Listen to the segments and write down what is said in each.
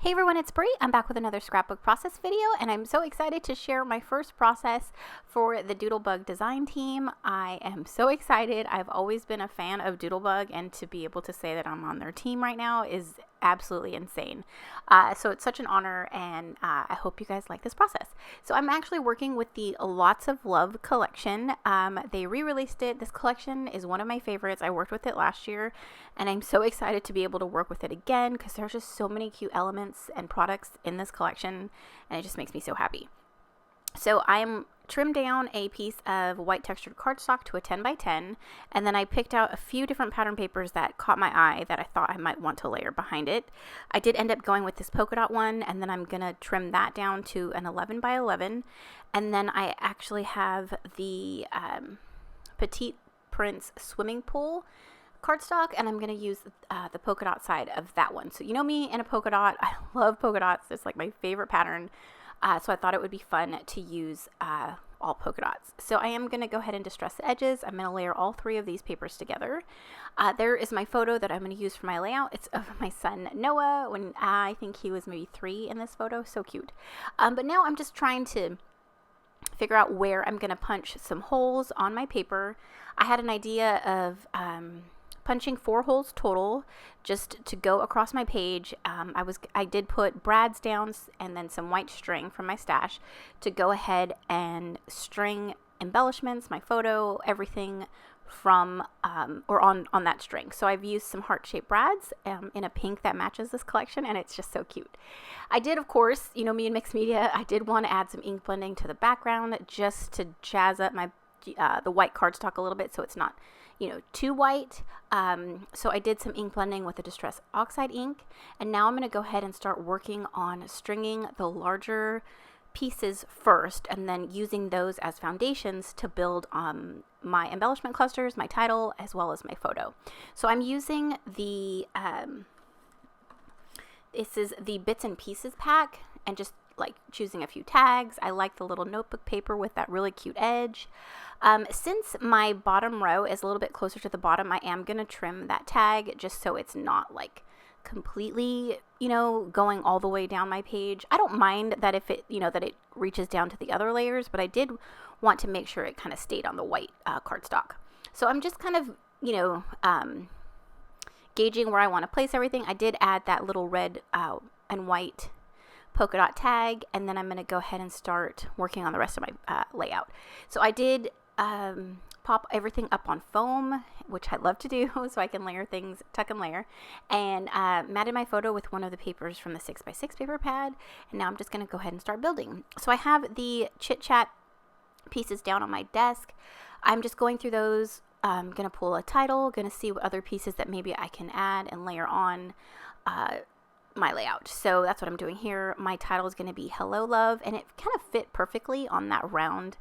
Hey everyone, it's Brie. I'm back with another scrapbook process video, and I'm so excited to share my first process for the Doodlebug design team. I am so excited. I've always been a fan of Doodlebug, and to be able to say that I'm on their team right now is absolutely insane. So it's such an honor, and I hope you guys like this process. So I'm actually working with the Lots of Love collection. They re-released it. This collection is one of my favorites. I worked with it last year, and I'm so excited to be able to work with it again because there's just so many cute elements and products in this collection, and it just makes me so happy. So I'm trimmed down a piece of white textured cardstock to a 10 by 10, and then I picked out a few different pattern papers that caught my eye that I thought I might want to layer behind it. I did end up going with this polka dot one, and then I'm gonna trim that down to an 11 by 11, and then I actually have the Petite Prince swimming pool cardstock, and I'm going to use the polka dot side of that one. So you know me and a polka dot. I love polka dots. It's like my favorite pattern. So I thought it would be fun to use all polka dots. So I am going to go ahead and distress the edges. I'm going to layer all three of these papers together. There is my photo that I'm going to use for my layout. It's of my son Noah when I think he was maybe 3 in this photo. So cute. But now I'm just trying to figure out where I'm going to punch some holes on my paper. I had an idea of punching 4 holes total just to go across my page. I did put brads down and then some white string from my stash to go ahead and string embellishments, my photo, everything from or on that string. So I've used some heart-shaped brads in a pink that matches this collection, and it's just so cute. I did, of course, you know me in mixed media, I did want to add some ink blending to the background just to jazz up my the white cardstock a little bit so it's not, you know, too white. So I did some ink blending with the Distress Oxide ink, and now I'm going to go ahead and start working on stringing the larger pieces first and then using those as foundations to build my embellishment clusters, my title, as well as my photo. So I'm using the this is the Bits and Pieces pack, and just like choosing a few tags. I like the little notebook paper with that really cute edge. Since my bottom row is a little bit closer to the bottom, I am going to trim that tag just so it's not like completely, you know, going all the way down my page. I don't mind that if it, you know, that it reaches down to the other layers, but I did want to make sure it kind of stayed on the white cardstock. So I'm just kind of, you know, gauging where I want to place everything. I did add that little red and white polka dot tag, and then I'm going to go ahead and start working on the rest of my layout. So I did pop everything up on foam, which I love to do, so I can layer things, tuck and layer, and matted my photo with one of the papers from the 6x6 paper pad, and now I'm just going to go ahead and start building. So I have the Chit Chat pieces down on my desk. I'm just going through those. I'm going to pull a title, going to see what other pieces that maybe I can add and layer on my layout. So that's what I'm doing here. My title is going to be Hello Love, and it kind of fit perfectly on that round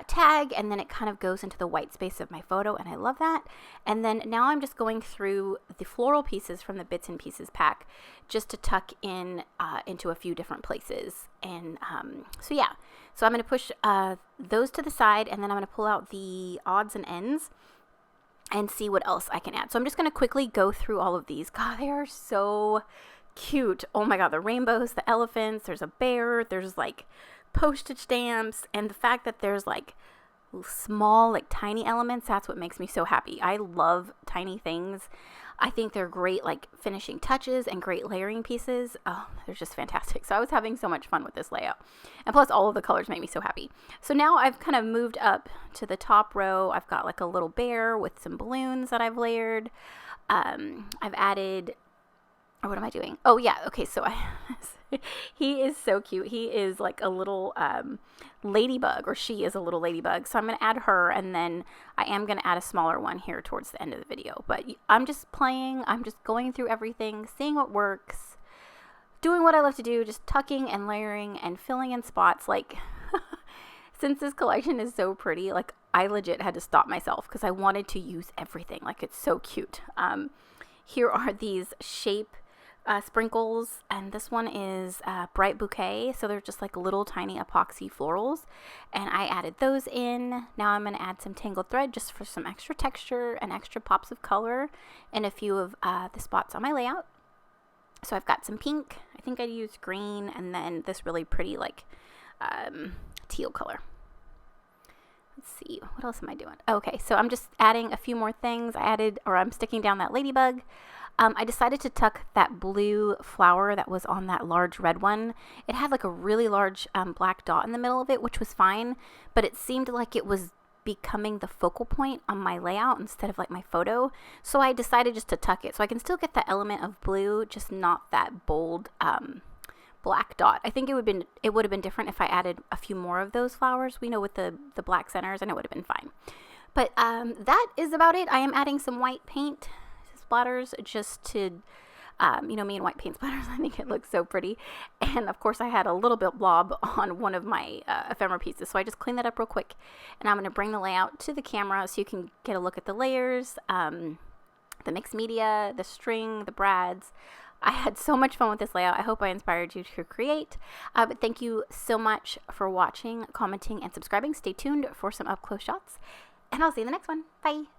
tag, and then it kind of goes into the white space of my photo, and I love that. And then now I'm just going through the floral pieces from the Bits and Pieces pack just to tuck in into a few different places. And so yeah, so I'm going to push those to the side, and then I'm going to pull out the odds and ends and see what else I can add. So I'm just going to quickly go through all of these. God, they are so cute. Oh my God, the rainbows, the elephants, there's a bear, there's like postage stamps, and the fact that there's like small, like tiny elements, that's what makes me so happy. I love tiny things. I think they're great like finishing touches and great layering pieces. Oh, they're just fantastic. So I was having so much fun with this layout, and plus all of the colors make me so happy. So now I've kind of moved up to the top row. I've got like a little bear with some balloons that I've layered. I've added, or what am I doing? Oh yeah, okay, so he is so cute. He is like a little ladybug, or she is a little ladybug. So I'm going to add her, and then I am going to add a smaller one here towards the end of the video. But I'm just playing, I'm just going through everything, seeing what works, doing what I love to do, just tucking and layering and filling in spots. Like, since this collection is so pretty, like I legit had to stop myself because I wanted to use everything. Like, it's so cute. Here are these shape sprinkles, and this one is Bright Bouquet, so they're just like little tiny epoxy florals, and I added those in. Now I'm going to add some tangled thread just for some extra texture and extra pops of color in a few of the spots on my layout. So I've got some pink. I think I used green and then this really pretty like teal color. Let's see, what else am I doing? Okay, so I'm just adding a few more things. I'm sticking down that ladybug. I decided to tuck that blue flower that was on that large red one. It had like a really large black dot in the middle of it, which was fine, but it seemed like it was becoming the focal point on my layout instead of like my photo. So I decided just to tuck it. So I can still get the element of blue, just not that bold black dot. I think it would have been different if I added a few more of those flowers, with the black centers, and it would have been fine. But that is about it. I am adding some white paint splatters just to, me and white paint splatters. I think it looks so pretty. And of course I had a little bit blob on one of my ephemera pieces. So I just cleaned that up real quick. And I'm going to bring the layout to the camera so you can get a look at the layers, the mixed media, the string, the brads. I had so much fun with this layout. I hope I inspired you to create. But thank you so much for watching, commenting, and subscribing. Stay tuned for some up-close shots. And I'll see you in the next one. Bye.